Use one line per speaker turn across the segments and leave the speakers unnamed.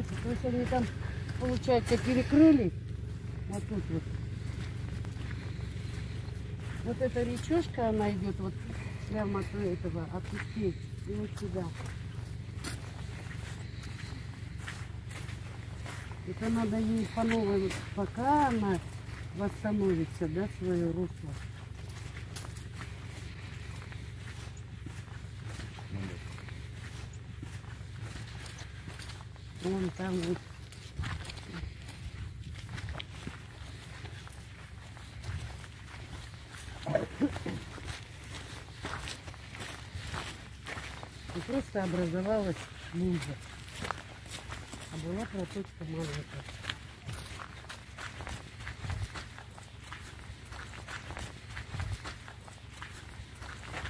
получается. То есть они там, получается, перекрыли. Вот тут вот. Вот эта речушка, она идет вот прямо от этого, от пустей и вот сюда. Это надо ей по новой, пока она восстановится, да, свое русло. Вон там вот. И просто образовалась лужа. А была проточка маленькая.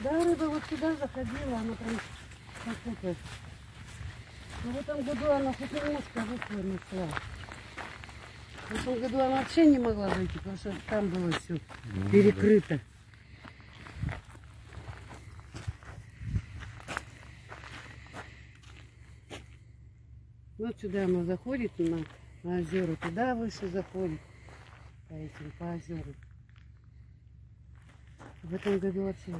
Да, рыба вот сюда заходила, она прям как это. Но в этом году она хоть немножко вышло нашла. В этом году она вообще не могла выйти, потому что там было все перекрыто. Вот сюда она заходит на озера, туда выше заходит по этим, по озерам. В этом году вообще не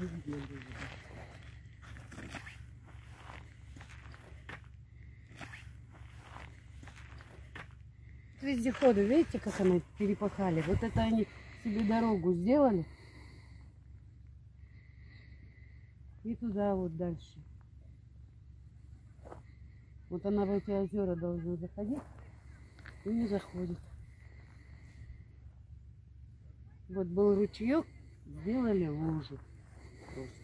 видно было. Вездеходы, видите, как они перепахали? Вот это они себе дорогу сделали. И туда вот дальше. Вот она в эти озера должна заходить. И не заходит. Вот был ручеек, сделали лужу. Просто.